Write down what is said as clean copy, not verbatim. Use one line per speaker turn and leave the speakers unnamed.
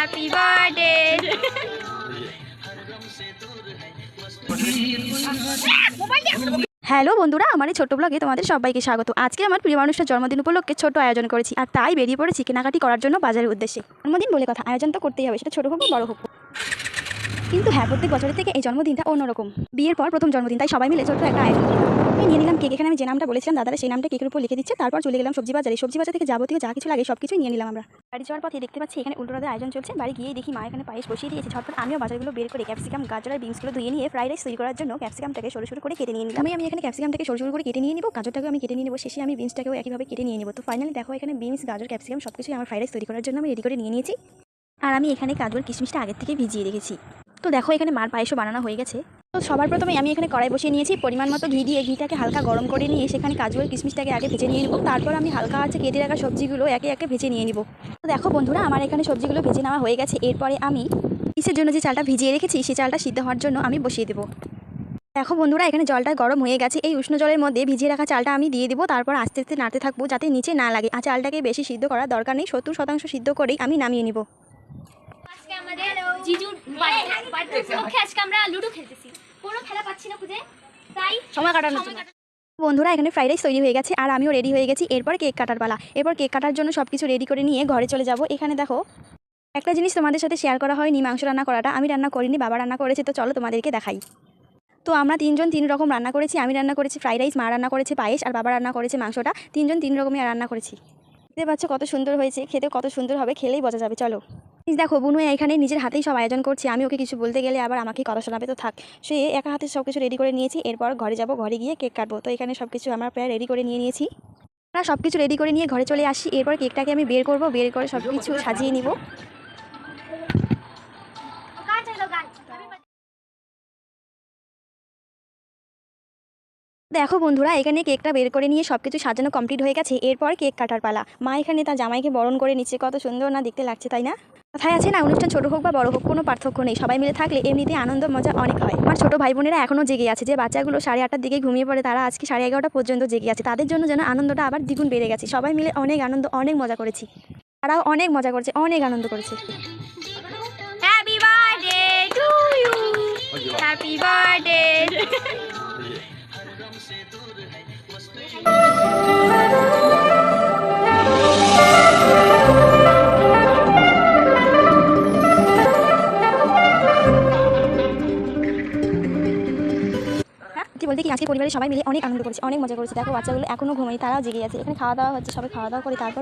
Happy birthday. Hello বন্ধুরা, আমার এই ছোট্ট ব্লগে তোমাদের সবাইকে স্বাগত। আজকে আমার প্রিয় মানুষের জন্মদিন উপলক্ষে ছোট আয়োজন করেছি, আর তাই বেরিয়ে পড়েছি কেনাকাটি করার জন্য বাজারের উদ্দেশ্যে। জন্মদিন বলে কথা, আয়োজন তো করতেই হবে, সেটা ছোট হোক বা বড় হোক। কিন্তু হ্যাঁ, প্রত্যেক বছরের থেকে এই জন্মদিনটা অন্যরকম। বিয়ের পর প্রথম জন্মদিন, তাই সবাই মিলে ছোট্ট একটা আয়োজন করলাম। আমি নিয়ে নিলাম কেক। এখানে আমি যে নামটা বলেছিলাম দাদারা, সেই নামটা কেকের উপর লিখে দিচ্ছে। তারপর চলে গেলাম সবজি বাজারে। সবজি বাজার থেকে যাবতীয় যা কিছু লাগে সব কিছুই নিয়ে নিলাম আমরা। বাড়ি যাওয়ার পথে দেখতে পাচ্ছি এখানে উল্টো রোদের আয়োজন চলছে। বাড়ি গিয়ে দেখি মা এখানে পায়েস বসিয়ে দিয়েছে। ঝটপট আমিও বাজারগুলো বের করে ক্যাপসিকাম, গাজর আর বিনসগুলো ধুয়ে নিয়ে ফ্রাইড রাইস তৈরি করার জন্য ক্যাপসিকামটাকে সরু সরু করে কেটে নিয়ে নিলাম। আমি এখানে ক্যাপসিকামটাকে সরু সরু করে কেটে নিয়ে নিব, গাজরটাকেও আমি কেটে নিয়ে নেব, শেষে আমি বিনসটাকেও একইভাবে কেটে নিয়ে নিব। তো ফাইনালি দেখো এখানে বিনস, গাজর, ক্যাপসিকাম সবকিছুই আমার ফ্রাইড রাইস তৈরি করার জন্য আমি রেডি করে নিয়ে নিয়েছি। আর আমি এখানে কাজু আর কিশমিশটা আগের থেকে ভিজিয়ে রেখেছি। তো দেখো এখানে মার পায়েসও বানানো হয়ে গেছে। তো সবার প্রথমে আমি এখানে কড়াই বসিয়ে নিয়েছি, পরিমাণ মতো ঘি দিয়ে ঘিটাকে হালকা গরম করে নিয়ে সেখানে কাজু আর কিশমিশটাকে আগে ভেজে নিয়ে নেব। তারপর আমি হালকা আছে কেটে রাখা সবজিগুলো একে একে ভেজে নিয়ে নিব। তো দেখো বন্ধুরা, আমার এখানে সবজিগুলো ভেজে নেওয়া হয়ে গেছে। এরপরে আমি পিসের জন্য যে চালটা ভিজিয়ে রেখেছি সেই চালটা সিদ্ধ হওয়ার জন্য আমি বসিয়ে দেবো। দেখো বন্ধুরা, এখানে জলটা গরম হয়ে গেছে। এই উষ্ণ জলের মধ্যে ভিজিয়ে রাখা চালটা আমি দিয়ে দেবো। তারপর আস্তে আস্তে নাড়তে থাকবো যাতে নিচে না লাগে। আর চালটাকে বেশি সিদ্ধ করার দরকার নেই, 70% সিদ্ধ করেই আমি নামিয়ে নিব।
আজকে আমাদের জিজুর বার্থডে উপলক্ষে আজকে আমরা লুডো খেলতেছি। কোনো খেলা পাচ্ছি না খুঁজে, তাই সময় কাটানোর জন্য।
বন্ধুরা, এখানে ফ্রাইড রাইস তৈরি হয়ে গেছে আর আমিও রেডি হয়ে গেছি। এরপর কেক কাটার পালা। এরপর কেক কাটার জন্য সব কিছু রেডি করে নিয়ে ঘরে চলে যাব। এখানে দেখো একটা জিনিস তোমাদের সাথে শেয়ার করা হয়নি, মাংস রান্না করাটা আমি রান্না করিনি, বাবা রান্না করেছে। তো চলো তোমাদেরকে দেখাই। তো আমরা তিনজন তিন রকম রান্না করেছি। আমি রান্না করেছি ফ্রাইড রাইস, মা রান্না করেছে পায়েস, আর বাবা রান্না করেছে মাংসটা। তিনজন তিন রকমই রান্না করেছি। দেখতে পাচ্ছ কত সুন্দর হয়েছে, খেতে কত সুন্দর হবে, খেলেই বোঝা যাবে। চলো দেখো, বুনু এখানে নিজের হাতেই সব আয়োজন করছে। আমি ওকে কিছু বলতে গেলে আবার আমাকে কথা শোনাবে, তো থাক, সে একা হাতে সব কিছু রেডি করে নিয়েছি। এরপর ঘরে যাব, ঘরে গিয়ে কেক কাটবো। তো এখানে সব কিছু আমরা প্রায় রেডি করে নিয়ে নিয়েছি। আমরা সব কিছু রেডি করে নিয়ে ঘরে চলে আসি। এরপর কেকটাকে আমি বের করব, বের করে সব কিছু সাজিয়ে নিব। দেখো বন্ধুরা, এখানে কেকটা বের করে নিয়ে সব কিছু সাজানো কমপ্লিট হয়ে গেছে। এরপর কেক কাটার পালা। মা এখানে তার জামাইকে বরণ করে নিচ্ছে। কত সুন্দর না দেখতে লাগছে, তাই না? কথায় আছে না, অনুষ্ঠান ছোট হোক বা বড় হোক কোনো পার্থক্য নেই, সবাই মিলে থাকলে এমনিতে আনন্দ মজা অনেক হয়। আমার ছোট ভাই বোনেরা এখনও জেগে আছে। যে বাচ্চাগুলো 8:30টার দিকে ঘুমিয়ে পড়ে, তারা আজকে 11:30টা পর্যন্ত জেগে আছে। তাদের জন্য যেন আনন্দটা আবার দ্বিগুণ বেড়ে গেছে। সবাই মিলে অনেক আনন্দ, অনেক মজা করেছি। তারাও অনেক মজা করেছে, অনেক আনন্দ করেছে। Happy birthday to you, happy birthday. বলতে কি, আজকে পরিবারের সবাই মিলে অনেক আনন্দ করেছে, অনেক মজা করেছে। দেখো বাচ্চাগুলো এখনো ঘুমাই, তারাও জেগে আছে। এখানে খাওয়া দাওয়া হচ্ছে, সবাই খাওয়া দাওয়া করে তারপর